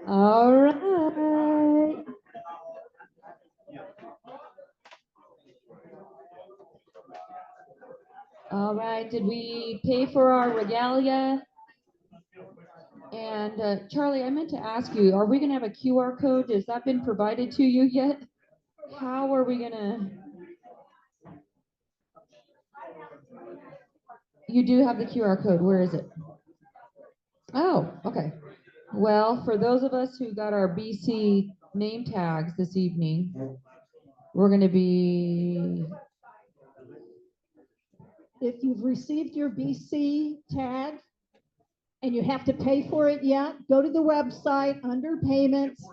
All right. All right. Did we pay for our regalia? And Charlie, I meant to ask you, are we going to have a QR code? Has that been provided to you yet? How are we going to? You do have the QR code. Where is it? Oh, okay. Well, for those of us who got our BC name tags this evening, we're going to be. If you've received your BC tag and you have to pay for it yet, go to the website under payments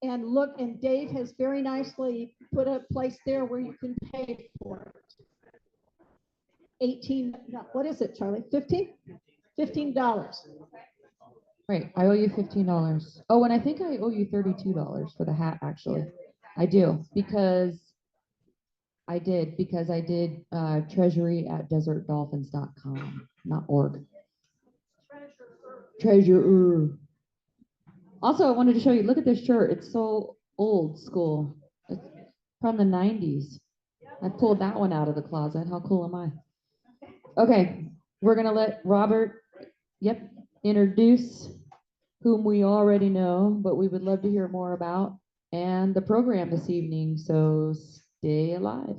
and look, and Dave has very nicely put a place there where you can pay for it. 18, no, what is it, Charlie? 15? $15. Right, I owe you $15. Oh, and I think I owe you $32 for the hat, actually. I do, because I did treasury at desertdolphins.com, not org. Treasurer. Also, I wanted to show you, look at this shirt. It's so old school. It's from the 90s. I pulled that one out of the closet. How cool am I? Okay, we're going to let Robert, introduce whom we already know, but we would love to hear more about, and the program this evening. So stay alive.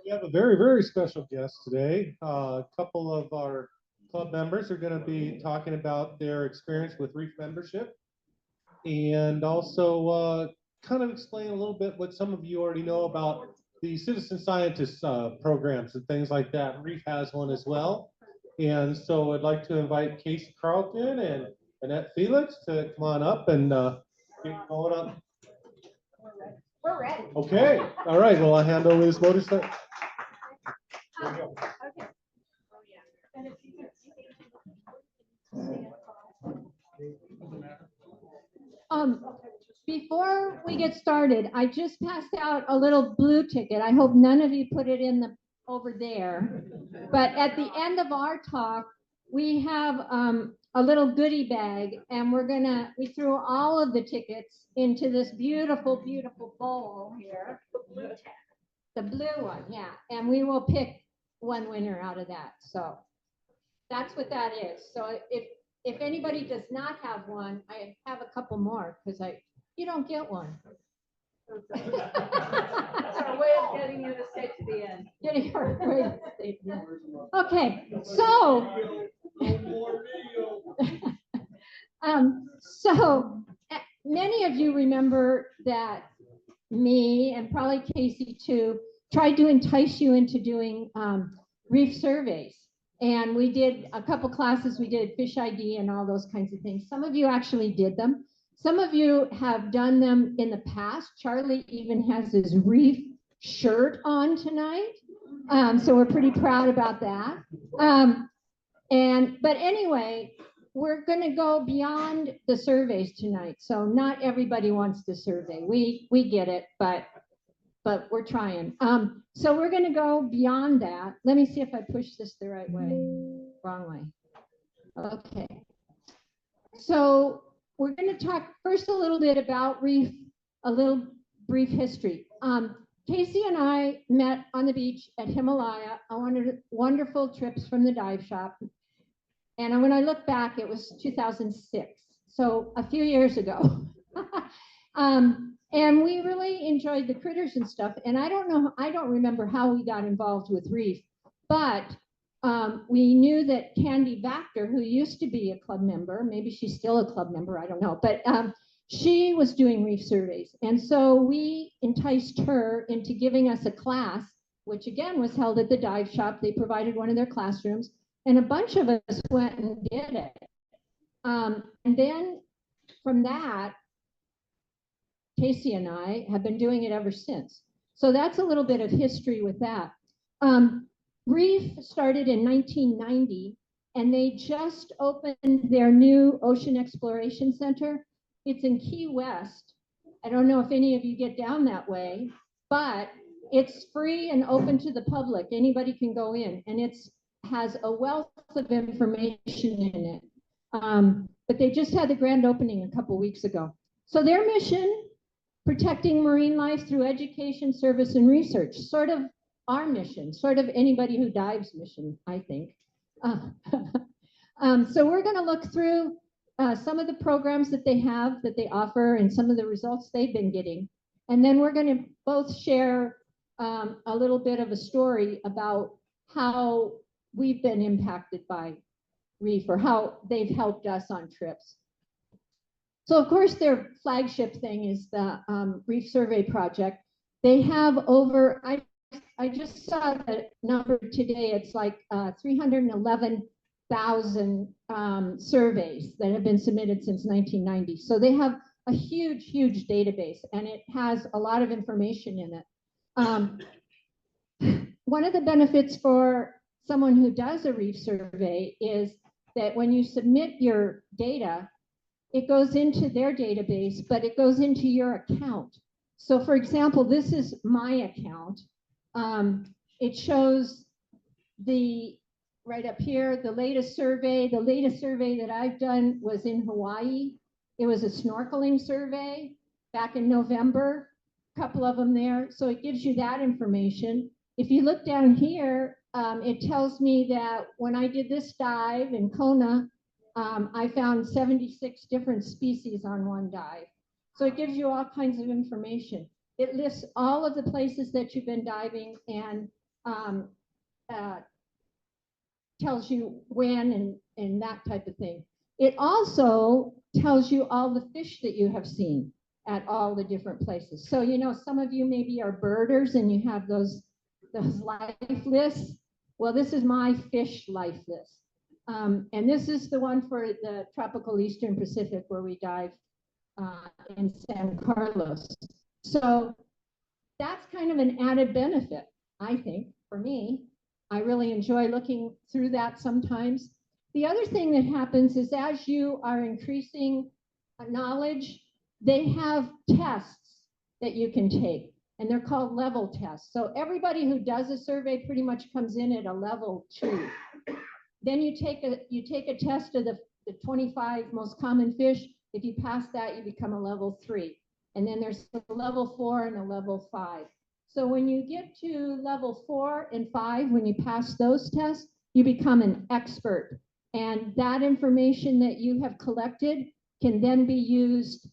We have a very, very special guest today. A couple of our club members are going to be talking about their experience with reef membership, and also kind of explain a little bit what some of you already know about the citizen scientist programs and things like that. Reef has one as well. And so I'd like to invite Casey Carlton and Annette Felix to come on up and get going on. We're ready. Okay. All right. Well, I'll hand over this motorcycle. Okay. Before we get started, I just passed out a little blue ticket. I hope none of you put it in the over there. But at the end of our talk, we have a little goodie bag, and we threw all of the tickets into this beautiful, beautiful bowl here. The blue one, yeah. And we will pick one winner out of that. So that's what that is. So if anybody does not have one, I have a couple more, because you don't get one. That's our way of getting you to stay to the end. Getting her way to stay to the end. Okay, so so many of you remember that me, and probably Casey too, tried to entice you into doing reef surveys. And we did a couple classes. We did fish ID and all those kinds of things. Some of you actually did them. Some of you have done them in the past. Charlie even has his reef shirt on tonight. So we're pretty proud about that. But anyway, we're going to go beyond the surveys tonight. So not everybody wants to survey. We get it, but we're trying. So we're going to go beyond that. Let me see if I push this the right way. Wrong way. Okay. So we're going to talk first a little bit about reef, a little brief history. Casey and I met on the beach at Himalaya on wonderful trips from the dive shop. And when I look back, it was 2006. So a few years ago. And we really enjoyed the critters and stuff. And I don't remember how we got involved with reef, but we knew that Candy Vactor, who used to be a club member, maybe she's still a club member, I don't know, but she was doing reef surveys. And so we enticed her into giving us a class, which again was held at the dive shop. They provided one of their classrooms, and a bunch of us went and did it. And then from that, Casey and I have been doing it ever since. So that's a little bit of history with that. Reef started in 1990, and they just opened their new Ocean Exploration Center. It's in Key West. I don't know if any of you get down that way, but it's free and open to the public. Anybody can go in, and it's has a wealth of information in it. But they just had the grand opening a couple weeks ago. So their mission, protecting marine life through education, service, and research, sort of our mission, sort of anybody who dives mission, I think. So we're going to look through some of the programs that they have, that they offer, and some of the results they've been getting. And then we're going to both share a little bit of a story about how we've been impacted by reef or how they've helped us on trips. So of course their flagship thing is the Reef Survey Project. They have over, I just saw the number today, it's like 311,000 surveys that have been submitted since 1990. So they have a huge, huge database, and it has a lot of information in it. One of the benefits for someone who does a reef survey is that when you submit your data, it goes into their database, but it goes into your account. So for example, this is my account. It shows the, right up here, the latest survey. The latest survey that I've done was in Hawaii. It was a snorkeling survey back in November, a couple of them there. So it gives you that information. If you look down here, it tells me that when I did this dive in Kona, I found 76 different species on one dive. So it gives you all kinds of information. It lists all of the places that you've been diving and tells you when and that type of thing. It also tells you all the fish that you have seen at all the different places. So, you know, some of you maybe are birders and you have those life lists. Well, this is my fish life list. And this is the one for the tropical Eastern Pacific where we dive in San Carlos. So that's kind of an added benefit, I think, for me. I really enjoy looking through that sometimes. The other thing that happens is as you are increasing knowledge, they have tests that you can take, and they're called level tests. So everybody who does a survey pretty much comes in at a level 2. Then you take a test of the 25 most common fish. If you pass that, you become a level 3. And then there's a level 4 and a level 5. So when you get to level 4 and 5, when you pass those tests, you become an expert. And that information that you have collected can then be used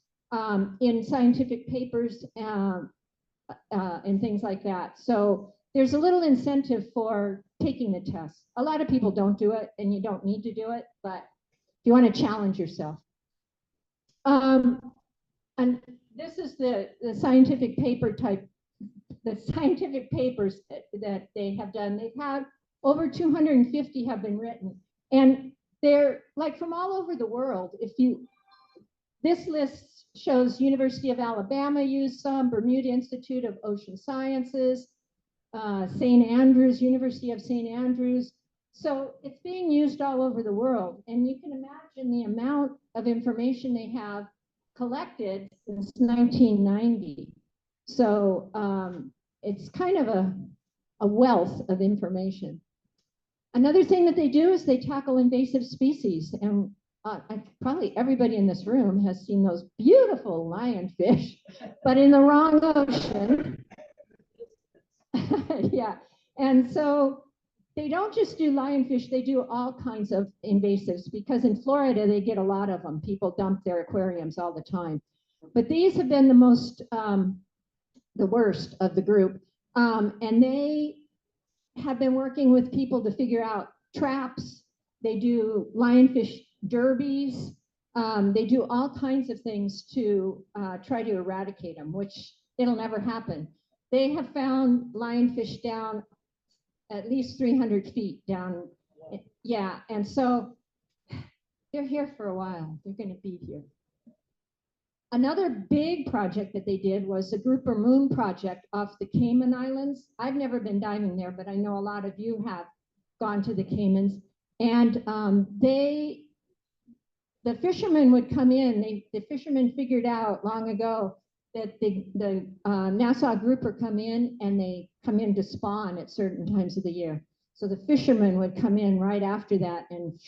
in scientific papers and things like that. So there's a little incentive for taking the test. A lot of people don't do it, and you don't need to do it, but if you want to challenge yourself. And this is the scientific paper type, the scientific papers that they have done. They've had over 250 have been written, and they're like from all over the world. This list shows University of Alabama used some, Bermuda Institute of Ocean Sciences, St. Andrews, University of St. Andrews. So it's being used all over the world. And you can imagine the amount of information they have collected since 1990. So it's kind of a wealth of information. Another thing that they do is they tackle invasive species. And probably everybody in this room has seen those beautiful lionfish, but in the wrong ocean. Yeah, and so they don't just do lionfish, they do all kinds of invasives, because in Florida, they get a lot of them. People dump their aquariums all the time. But these have been the most, the worst of the group. And they have been working with people to figure out traps. They do lionfish derbies. They do all kinds of things to try to eradicate them, which it'll never happen. They have found lionfish down at least 300 feet down. Yeah, and so they're here for a while. They're going to be here. Another big project that they did was the Grouper Moon project off the Cayman Islands. I've never been diving there, but I know a lot of you have gone to the Caymans. And the fishermen would come in. The fishermen figured out long ago that the Nassau grouper come in, and they come in to spawn at certain times of the year. So the fishermen would come in right after that and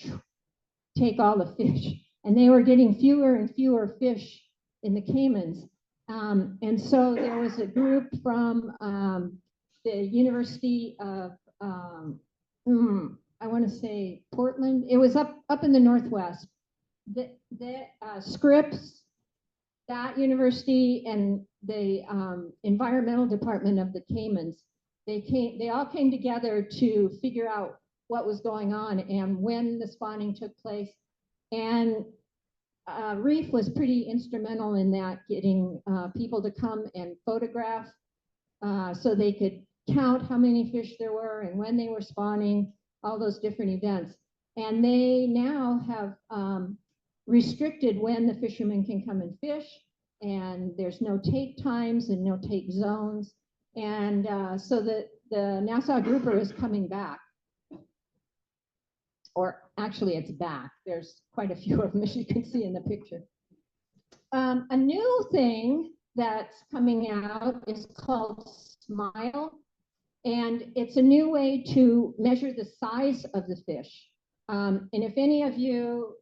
take all the fish. And they were getting fewer and fewer fish in the Caymans. And so there was a group from the University of, I want to say Portland. It was up in the Northwest. The Scripps, that university, and the environmental department of the Caymans, they all came together to figure out what was going on and when the spawning took place. And Reef was pretty instrumental in that, getting people to come and photograph so they could count how many fish there were and when they were spawning, all those different events. And they now have restricted when the fishermen can come and fish, and there's no take times and no take zones. And so the Nassau grouper is coming back. Or actually it's back. There's quite a few of them, as you can see in the picture. A new thing that's coming out is called Smile. And it's a new way to measure the size of the fish. And if any of you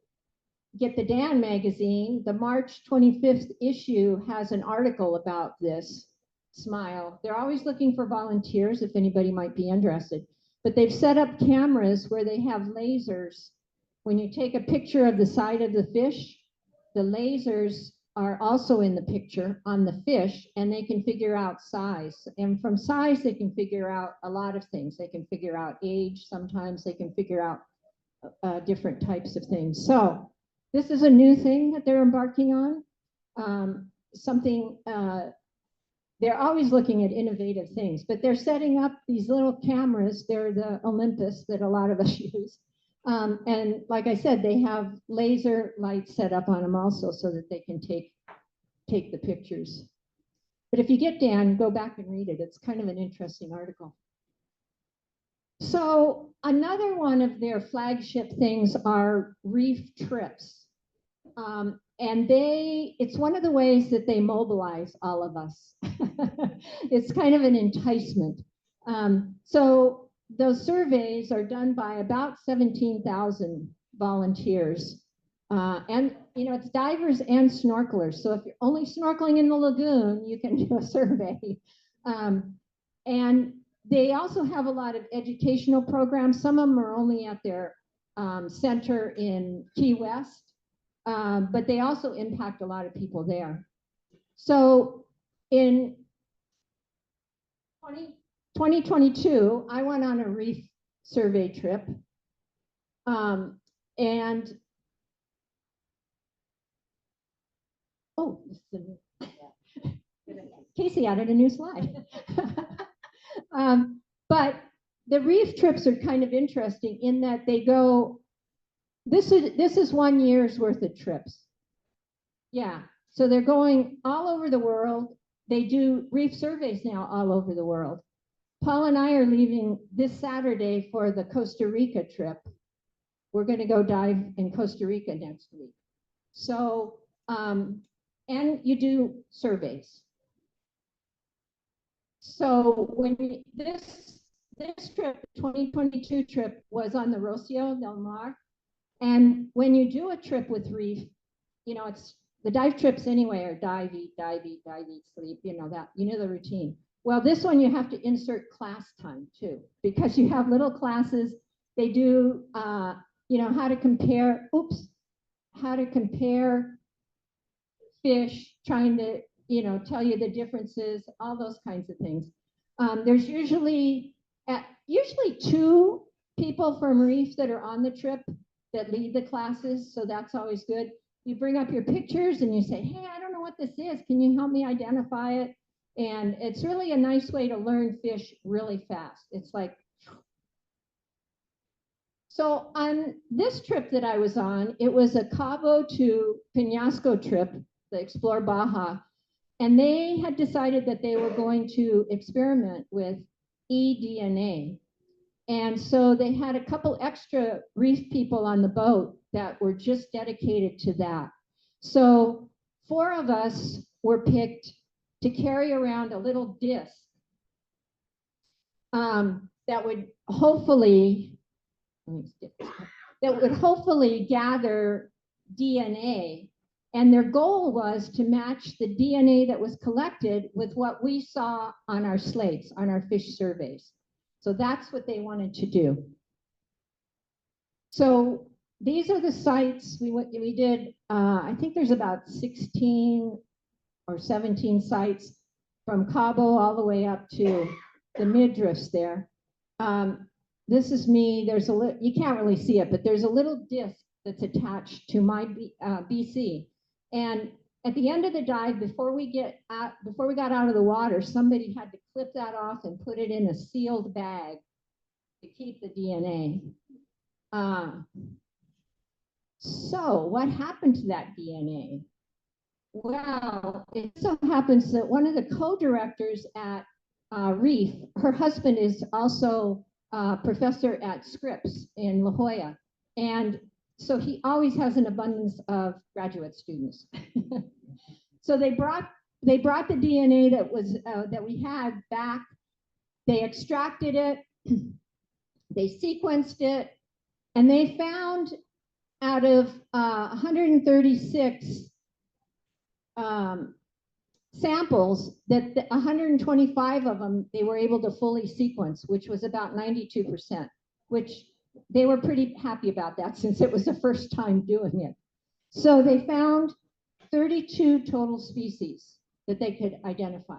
get the Dan magazine, the March 25th issue has an article about this Smile. They're always looking for volunteers if anybody might be interested. But they've set up cameras where they have lasers. When you take a picture of the side of the fish, the lasers are also in the picture on the fish, and they can figure out size. And from size, they can figure out a lot of things. They can figure out age. Sometimes they can figure out different types of things. So this is a new thing that they're embarking on. They're always looking at innovative things, but they're setting up these little cameras. They're the Olympus that a lot of us use. And like I said, they have laser lights set up on them also so that they can take the pictures. But if you get Dan, go back and read it. It's kind of an interesting article. So another one of their flagship things are reef trips. And it's one of the ways that they mobilize all of us. It's kind of an enticement. So those surveys are done by about 17,000 volunteers. And it's divers and snorkelers. So if you're only snorkeling in the lagoon, you can do a survey. And they also have a lot of educational programs. Some of them are only at their center in Key West. But they also impact a lot of people there. So in 2022, I went on a reef survey trip. Casey added a new slide. But the reef trips are kind of interesting in that they go, this is 1 year's worth of trips. Yeah, so they're going all over the world. They do reef surveys now all over the world. Paul and I are leaving this Saturday for the Costa Rica trip. We're going to go dive in Costa Rica next week. So, and you do surveys. So when this trip, 2022 trip, was on the Rocio del Mar. And when you do a trip with reef, it's the dive trips anyway are dive, eat, sleep, the routine. Well, this one you have to insert class time too, because you have little classes. They do, how to compare fish, trying to, tell you the differences, all those kinds of things. There's usually 2 people from reef that are on the trip that lead the classes, so that's always good. You bring up your pictures and you say, hey, I don't know what this is. Can you help me identify it? And it's really a nice way to learn fish really fast. It's like, so on this trip that I was on, it was a Cabo to Penasco trip, the Explore Baja, and they had decided that they were going to experiment with eDNA. And so they had a couple extra reef people on the boat that were just dedicated to that. So 4 of us were picked to carry around a little disc. that would hopefully, let me skip this part, that would hopefully gather DNA. And their goal was to match the DNA that was collected with what we saw on our slates, on our fish surveys. So that's what they wanted to do. So these are the sites we did. I think there's about 16 or 17 sites from Cabo all the way up to the midrifts there. This is me. There's a you can't really see it, but there's a little disc that's attached to my BC. And at the end of the dive, before we got out of the water, somebody had to clip that off and put it in a sealed bag to keep the DNA. So what happened to that DNA? Well, it so happens that one of the co-directors at Reef, her husband is also a professor at Scripps in La Jolla. And so he always has an abundance of graduate students. So they brought the DNA that we had back. They extracted it, they sequenced it, and they found out of 136 samples that 125 of them they were able to fully sequence, which was about 92%, which they were pretty happy about that since it was the first time doing it. So they found 32 total species that they could identify.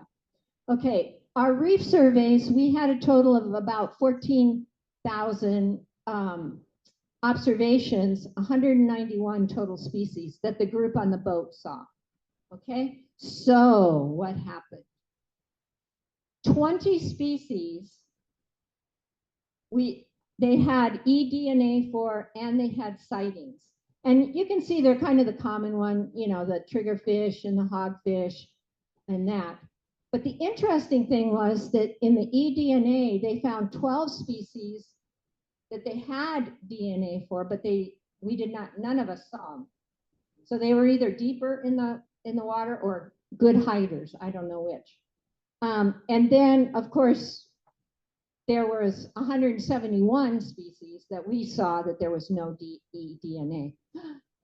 Okay, our reef surveys, we had a total of about 14,000 observations, 191 total species that the group on the boat saw. Okay, so what happened? 20 species they had eDNA for, and they had sightings. And you can see they're kind of the common one, you know, the triggerfish and the hogfish and that. But the interesting thing was that in the eDNA, they found 12 species that they had DNA for, but none of us saw them. So they were either deeper in the water or good hiders. I don't know which. And then, of course, there was 171 species that we saw that there was no eDNA.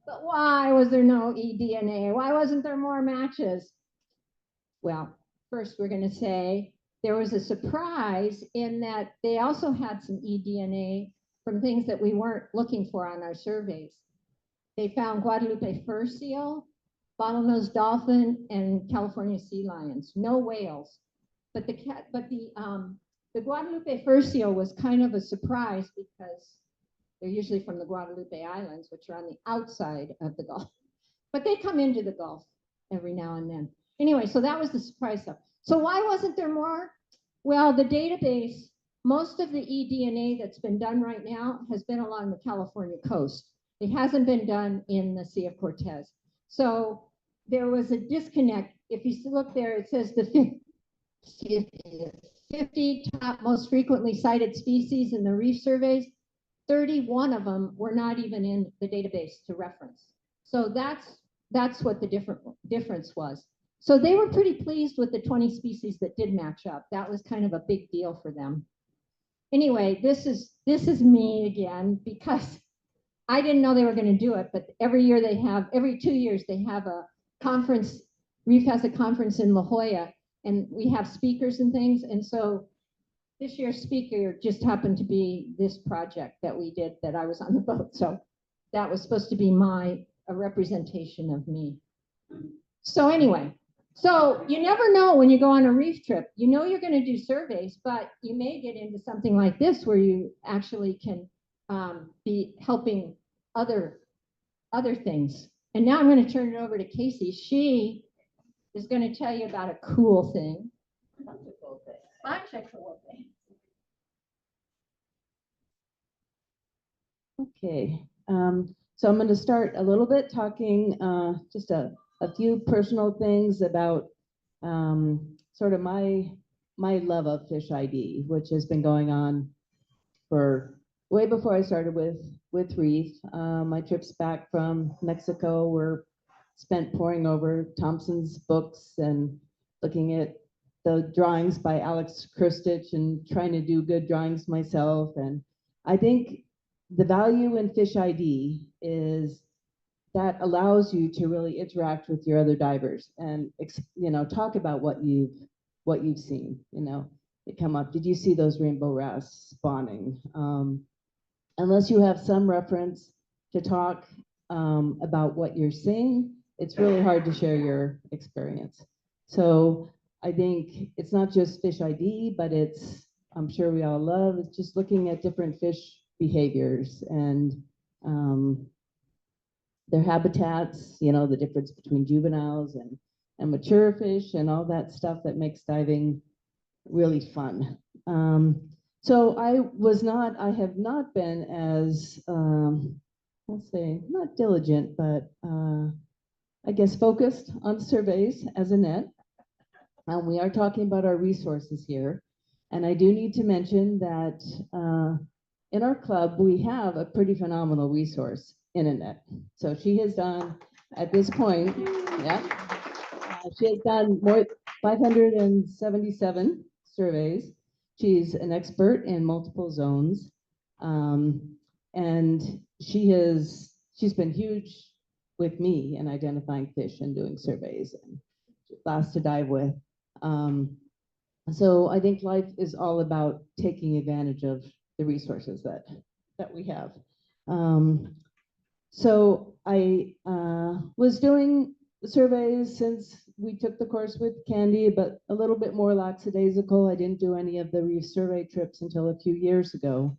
But why was there no eDNA? Why wasn't there more matches? Well, first we're going to say there was a surprise in that they also had some eDNA from things that we weren't looking for on our surveys. They found Guadalupe fur seal, bottlenose dolphin, and California sea lions. No whales, but the Guadalupe fur seal was kind of a surprise because they're usually from the Guadalupe Islands, which are on the outside of the Gulf, but they come into the Gulf every now and then. Anyway, so that was the surprise stuff. So why wasn't there more? Well, the database, most of the eDNA that's been done right now has been along the California coast. It hasn't been done in the Sea of Cortez. So there was a disconnect. If you look there, it says the 50 top most frequently cited species in the reef surveys. 31 of them were not even in the database to reference. So that's what the difference was. So they were pretty pleased with the 20 species that did match up. That was kind of a big deal for them. Anyway, this is me again, because I didn't know they were going to do it, but every 2 years they have a conference. Reef has a conference in La Jolla, and we have speakers and things. And so this year's speaker just happened to be this project that we did that I was on the boat. So that was supposed to be a representation of me. So anyway, so you never know when you go on a reef trip. You know you're going to do surveys, but you may get into something like this where you actually can be helping other things. And now I'm going to turn it over to Casey. She is going to tell you about a cool thing. Bunch of cool things. Okay, so I'm going to start a little bit talking just a few personal things about sort of my love of fish ID, which has been going on for way before I started with Reef. My trips back from Mexico were spent poring over Thompson's books and looking at the drawings by Alex Kristich and trying to do good drawings myself. And I think the value in Fish ID is that allows you to really interact with your other divers and talk about what you've seen. They come up. Did you see those rainbow wrasse spawning? Unless you have some reference to talk about what you're seeing, it's really hard to share your experience. So I think it's not just Fish ID, but I'm sure we all love, it's just looking at different fish behaviors and their habitats, the difference between juveniles and mature fish and all that stuff that makes diving really fun. So I have not been as, let's say, not diligent, but I guess focused on surveys as Annette. We are talking about our resources here. And I do need to mention that in our club, we have a pretty phenomenal resource in Annette. So she has done, at this point, she has done more 577 surveys. She's an expert in multiple zones. And she's been huge with me in identifying fish and doing surveys and fast to dive with. So I think life is all about taking advantage of the resources that we have. So I was doing surveys since we took the course with Candy, but a little bit more lackadaisical. I didn't do any of the reef survey trips until a few years ago.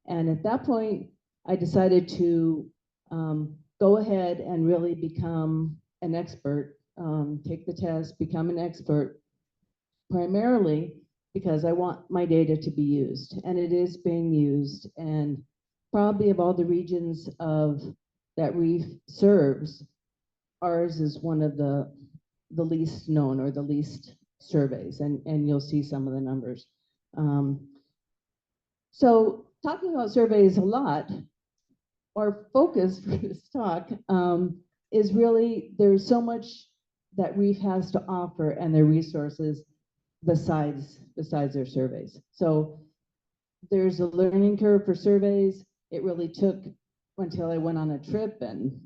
And at that point, I decided to go ahead and really become an expert, take the test, become an expert, primarily because I want my data to be used, and it is being used. And probably of all the regions that reef serves, ours is one of the least known or the least surveys, and you'll see some of the numbers. So talking about surveys a lot, our focus for this talk is really there's so much that reef has to offer and their resources besides their surveys. So there's a learning curve for surveys. It really took until I went on a trip and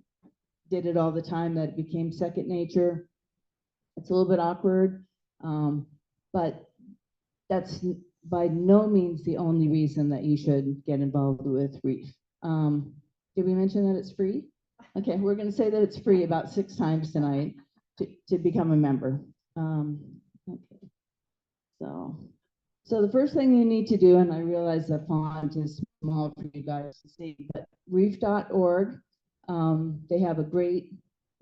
did it all the time that it became second nature. It's a little bit awkward, but that's by no means the only reason that you should get involved with reef. Did we mention that it's free? Okay, we're going to say that it's free about 6 times tonight to become a member. Okay. So the first thing you need to do, and I realize the font is small for you guys to see, but reef.org, they have a great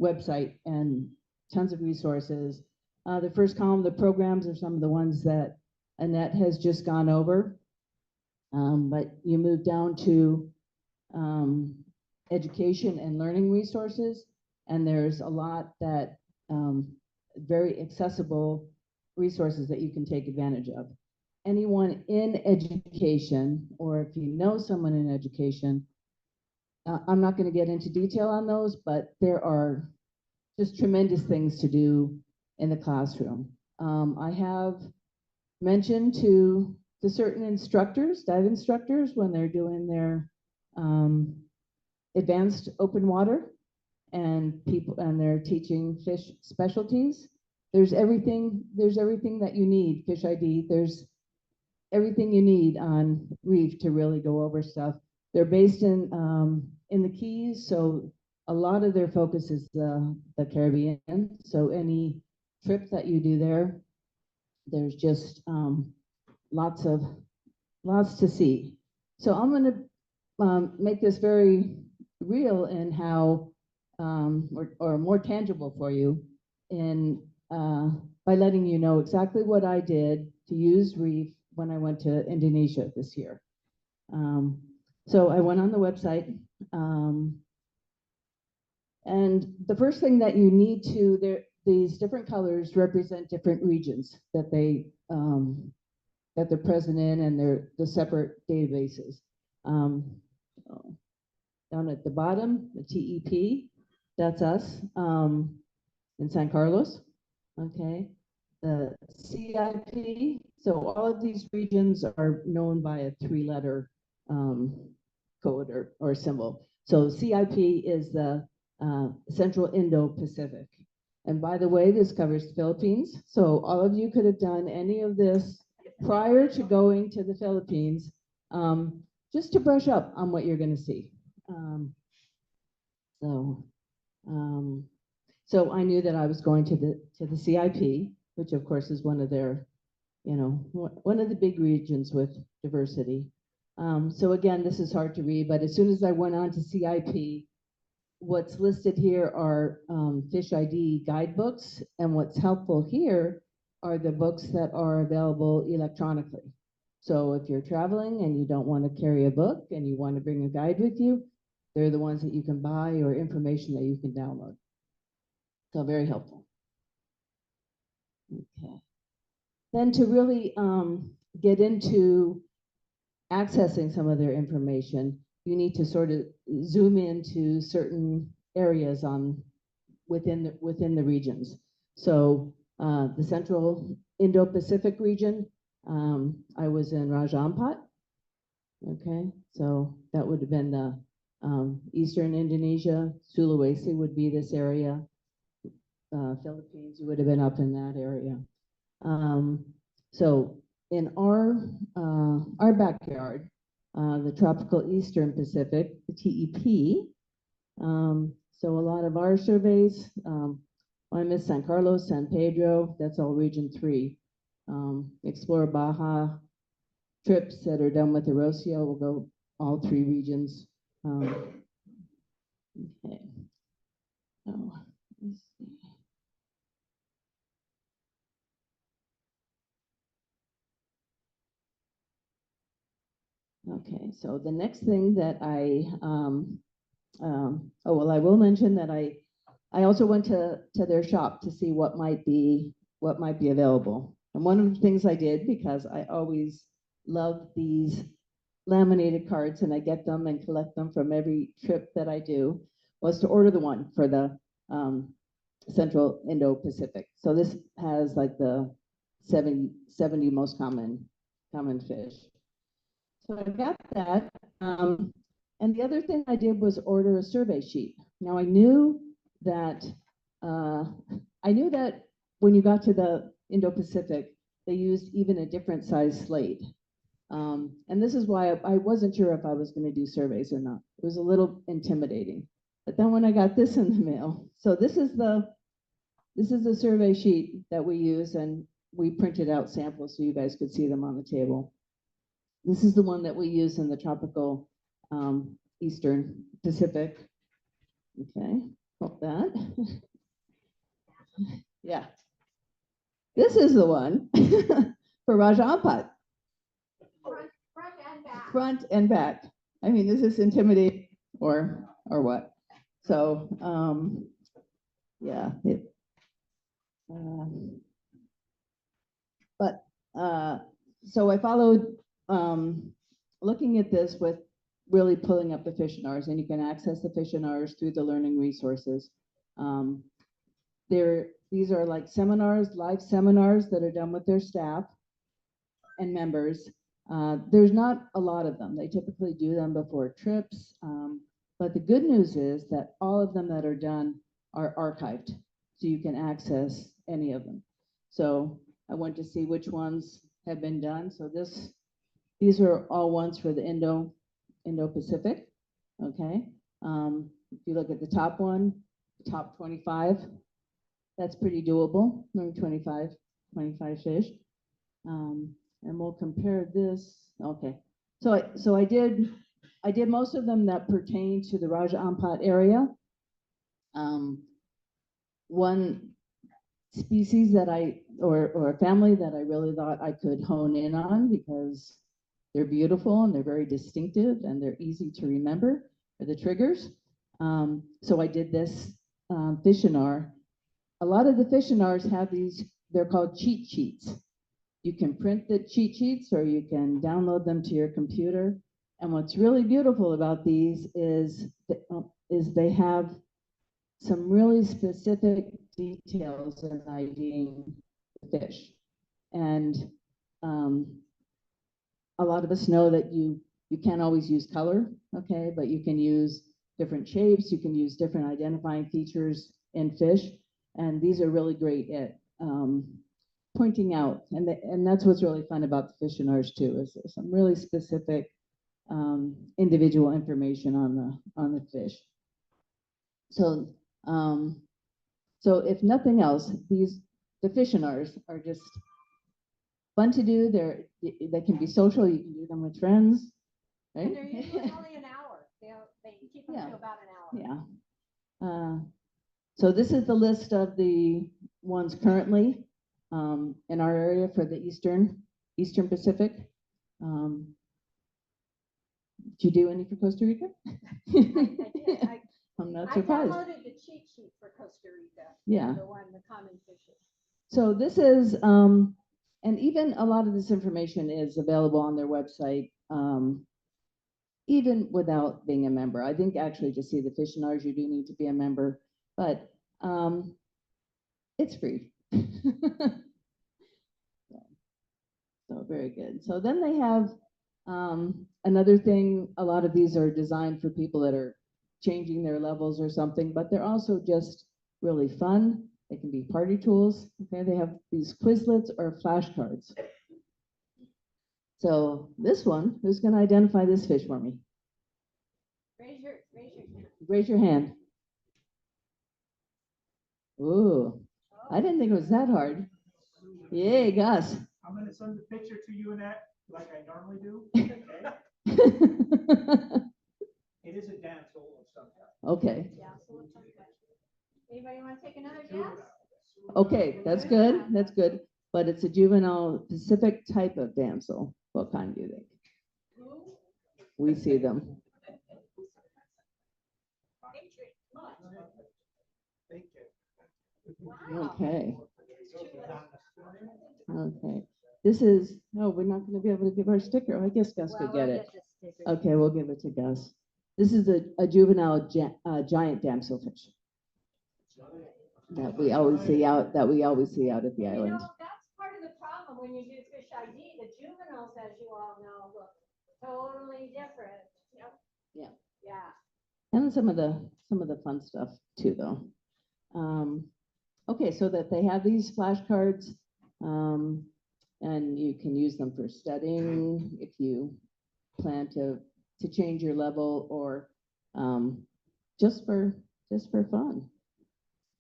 website and tons of resources. The first column, the programs, are some of the ones that Annette has just gone over. But you move down to education and learning resources, and there's a lot that very accessible resources that you can take advantage of. Anyone in education, or if you know someone in education, I'm not going to get into detail on those, but there are just tremendous things to do in the classroom. I have mentioned to certain instructors, dive instructors, when they're doing their advanced open water and they're teaching fish specialties. There's everything that you need, Fish ID. There's everything you need on reef to really go over stuff. They're based in the Keys, so a lot of their focus is the Caribbean. So any trip that you do there, there's just lots to see. So I'm going to make this very real in how, or more tangible for you, in by letting you know exactly what I did to use reef when I went to Indonesia this year. So I went on the website, and the first thing that you need to, these different colors represent different regions that they're present in, and they're the separate databases. Down at the bottom, the TEP, that's us in San Carlos. Okay. the CIP. So all of these regions are known by a three-letter code or symbol. So CIP is the Central Indo-Pacific. And by the way, this covers the Philippines. So all of you could have done any of this prior to going to the Philippines, just to brush up on what you're going to see. So I knew that I was going to the CIP, which of course is one of their, one of the big regions with diversity. So again, this is hard to read, but as soon as I went on to CIP, what's listed here are Fish ID guidebooks, and what's helpful here are the books that are available electronically. So if you're traveling and you don't want to carry a book and you want to bring a guide with you, they're the ones that you can buy or information that you can download. So very helpful. Okay. Then to really get into accessing some of their information, you need to sort of zoom into certain areas within the regions. So the Central Indo-Pacific region, I was in Raja Ampat. Okay, so that would have been the Eastern Indonesia. Sulawesi would be this area. Philippines, you would have been up in that area. So in our backyard, the Tropical Eastern Pacific, the TEP. So a lot of our surveys, I miss San Carlos, San Pedro, that's all Region 3. Explore Baja trips that are done with Erosia will go all 3 regions. Okay. Oh, let's see. Okay, so the next thing that I I will mention that I also went to their shop to see what might be available. And one of the things I did, because I always love these laminated cards and I get them and collect them from every trip that I do, was to order the one for the Central Indo-Pacific. So this has like the 70 most common fish. So I got that. And the other thing I did was order a survey sheet. Now I knew that when you got to the Indo-Pacific, they used even a different size slate. And this is why I wasn't sure if I was going to do surveys or not. It was a little intimidating. But then when I got this in the mail, so this is the survey sheet that we use, and we printed out samples so you guys could see them on the table. This is the one that we use in the tropical Eastern Pacific. Okay, hold that. Yeah. This is the one for Raja Ampat. Front and back. I mean, is this intimidating or what? So, yeah. So I followed looking at this with really pulling up the Fishinars, and you can access the Fishinars through the learning resources. These are like seminars, live seminars that are done with their staff and members. There's not a lot of them. They typically do them before trips. But the good news is that all of them that are done are archived, so you can access any of them. So I went to see which ones have been done. So these are all ones for the Indo-Pacific. Okay. If you look at the top one, top 25, that's pretty doable. Maybe 25 fish. And we'll compare this. Okay. So I did most of them that pertain to the Raja Ampat area. One species that or a family that I really thought I could hone in on because they're beautiful and they're very distinctive and they're easy to remember are the triggers. So I did this Fishinar. A lot of the Fishinars have these, they're called cheat sheets. You can print the cheat sheets or you can download them to your computer. And what's really beautiful about these is they have some really specific details in IDing fish. And a lot of us know that you can't always use color, okay, but you can use different shapes, you can use different identifying features in fish, and these are really great at pointing out, and that's what's really fun about the fish and ours too, is there's some really specific individual information on the fish. So so if nothing else, the fish and ours are just fun to do. They can be social. You can do them with friends, right? And they're usually only an hour. They keep them Yeah. to about an hour. Yeah. So this is the list of the ones currently in our area for the Eastern Pacific. Did you do any for Costa Rica? I did. I'm not I surprised. downloaded the cheat sheet for Costa Rica. Yeah. The common fishes. So this is, and even a lot of this information is available on their website, even without being a member. I think actually to see the fish and ours, you do need to be a member, but it's free. So very good. So then they have another thing, a lot of these are designed for people that are changing their levels or something, but they're also just really fun. They can be party tools. Okay, they have these Quizlets or flashcards. So this one, who's going to identify this fish for me? Raise your hand. Raise your hand. Ooh, I didn't think it was that hard. Yay, Gus. I'm gonna send the picture to you, Annette, like I normally do. It is a damsel of some kind. Okay. Yeah, so let's look at it. Anybody want to take another guess? Okay, that's good. That's good. But it's a juvenile Pacific type of damsel. What kind do you think? We see them. Thank you. Okay. Okay. This is, no, we're not going to be able to give our sticker. I guess Gus could get it. Okay, we'll give it to Gus. This is a juvenile giant damselfish that we always see out at the You island. know, that's part of the problem when you do fish ID. The juveniles, as you all know, look totally different. Yep. Yeah. Yeah. And some of the fun stuff too, though. Okay, so that they have these flashcards, and you can use them for studying if you plan to change your level or just for fun.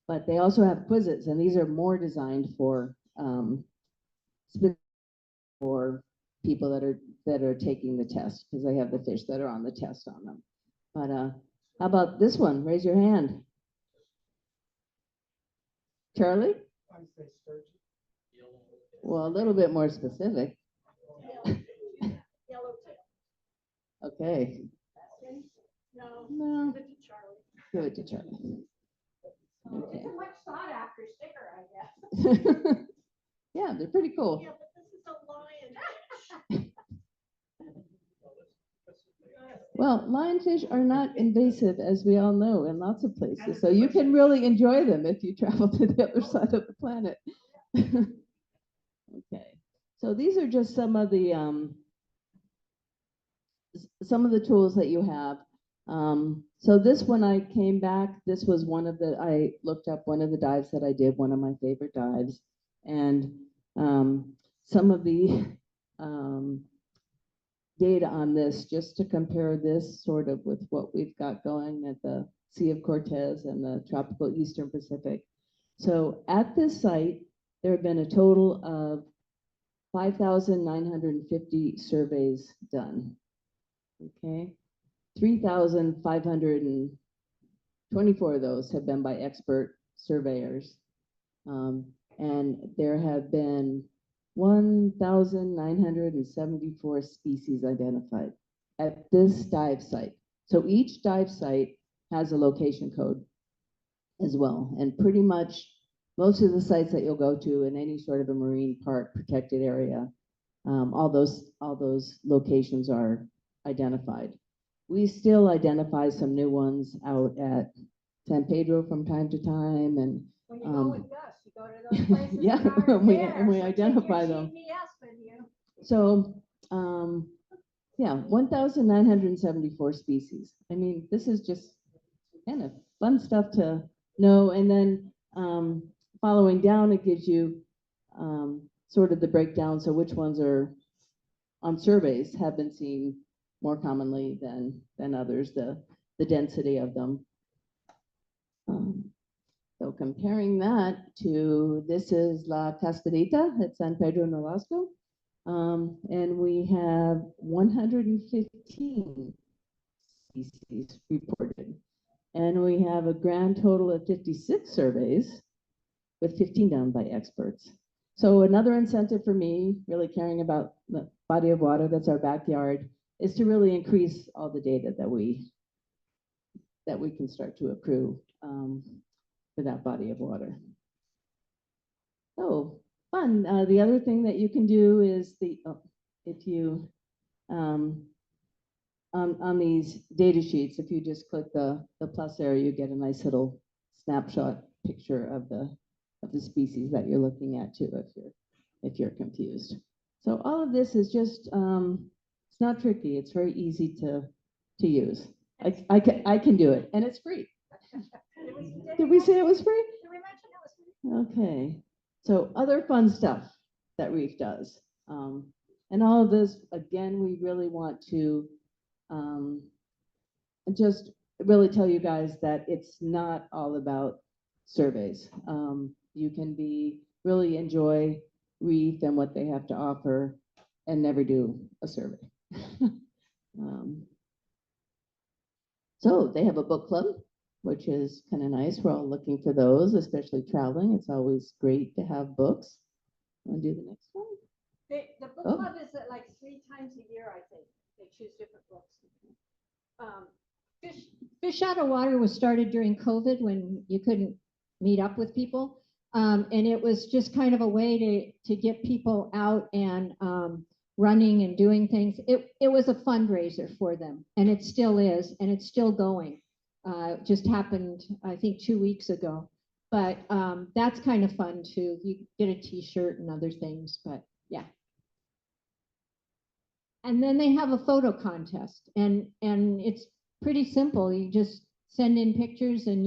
But they also have quizzes, and these are more designed for people that are taking the test, because they have the fish that are on the test on them. But how about this one? Raise your hand. Charlie? I say sturgeon. Well, a little bit more specific. Yellowtail. Okay. No. No. Give it to Charlie. Give it to Charlie. Okay. It's a much sought after sticker, I guess. Yeah, they're pretty cool. Yeah, but this is a lion. Well, lionfish are not invasive, as we all know, in lots of places. So you can really enjoy them if you travel to the other side of the planet. Okay. So these are just some of the tools that you have. So this, when I came back, this was I looked up one of the dives that I did, one of my favorite dives. And some of the data on this, just to compare this sort of with what we've got going at the Sea of Cortez and the tropical Eastern Pacific. So at this site, there have been a total of 5,950 surveys done. Okay, 3,524 of those have been by expert surveyors. And there have been 1,974 species identified at this dive site. So each dive site has a location code as well. And pretty much most of the sites that you'll go to in any sort of a marine park protected area, all those locations are identified. We still identify some new ones out at San Pedro from time to time, and When you go with Gus, to go to those places Yeah, that aren't and we- there. and we So take identify your them. GPS with you. So, yeah, 1,974 species. I mean, this is just kind of fun stuff to know. And then following down, it gives you sort of the breakdown. So which ones are on surveys have been seen more commonly than others, the density of them. So comparing that to, this is La Cascarita at San Pedro Nolasco. And we have 115 species reported. And we have a grand total of 56 surveys with 15 done by experts. So another incentive for me, really caring about the body of water that's our backyard, is to really increase all the data that we can start to accrue for that body of water. So fun. The other thing that you can do is if you on these data sheets, if you just click the plus area, you get a nice little snapshot picture of the species that you're looking at too, if you're confused. So all of this is just it's not tricky. It's very easy to use. I can do it, and it's free. Did we say it was free? Did we mention it was free? Okay. So other fun stuff that Reef does. And all of this, again, we really want to just really tell you guys that it's not all about surveys. You can really enjoy Reef and what they have to offer and never do a survey. So they have a book club, which is kind of nice. We're all looking for those, especially traveling. It's always great to have books. Want to do the next one? The book Oh. club is like 3 times a year, I think. They choose different books. Fish Out of Water was started during COVID when you couldn't meet up with people. And it was just kind of a way to get people out and running and doing things. It was a fundraiser for them, and it still is, and it's still going. Just happened, I think, 2 weeks ago. But that's kind of fun too. You get a t-shirt and other things, but yeah. And then they have a photo contest, and it's pretty simple. You just send in pictures, and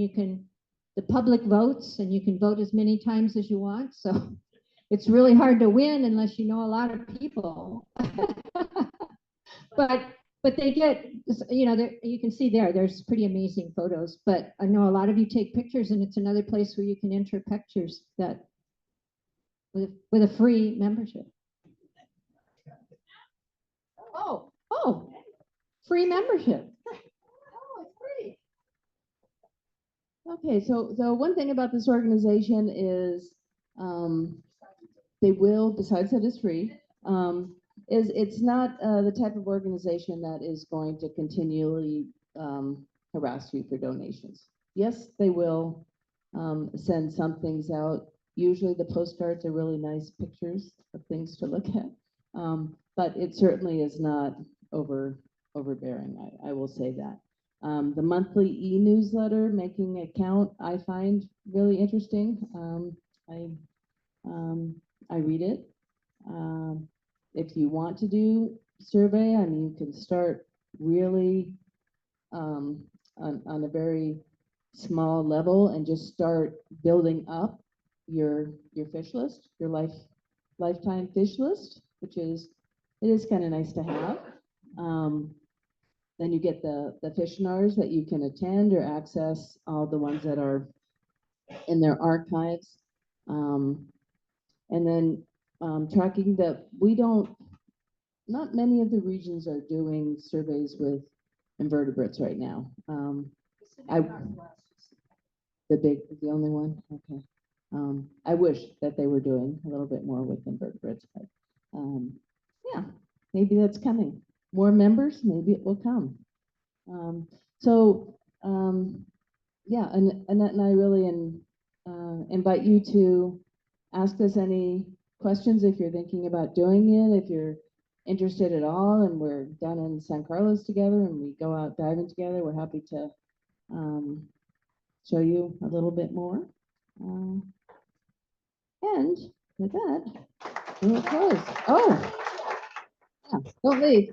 the public votes, and you can vote as many times as you want. So it's really hard to win unless you know a lot of people. But they get, you can see there's pretty amazing photos. But I know a lot of you take pictures, and it's another place where you can enter pictures that with a free membership. Oh, free membership. Oh, it's free. Okay, so one thing about this organization is they will, besides that it's free, is it's not the type of organization that is going to continually harass you for donations. Yes, they will send some things out. Usually the postcards are really nice pictures of things to look at, but it certainly is not overbearing. I will say that. The monthly e-newsletter, making a count, I find really interesting. I read it. If you want to do survey, I mean, you can start really on a very small level and just start building up your fish list, your lifetime fish list, which it is kind of nice to have. Then you get the fishnars that you can attend or access all the ones that are in their archives. And then tracking that not many of the regions are doing surveys with invertebrates right now. The only one, okay. I wish that they were doing a little bit more with invertebrates, but yeah, maybe that's coming. More members, maybe it will come. Yeah, and Annette and I really invite you to ask us any questions if you're thinking about doing it, if you're interested at all, and we're down in San Carlos together and we go out diving together. We're happy to show you a little bit more. And with that, we will close. Oh, yeah, don't leave.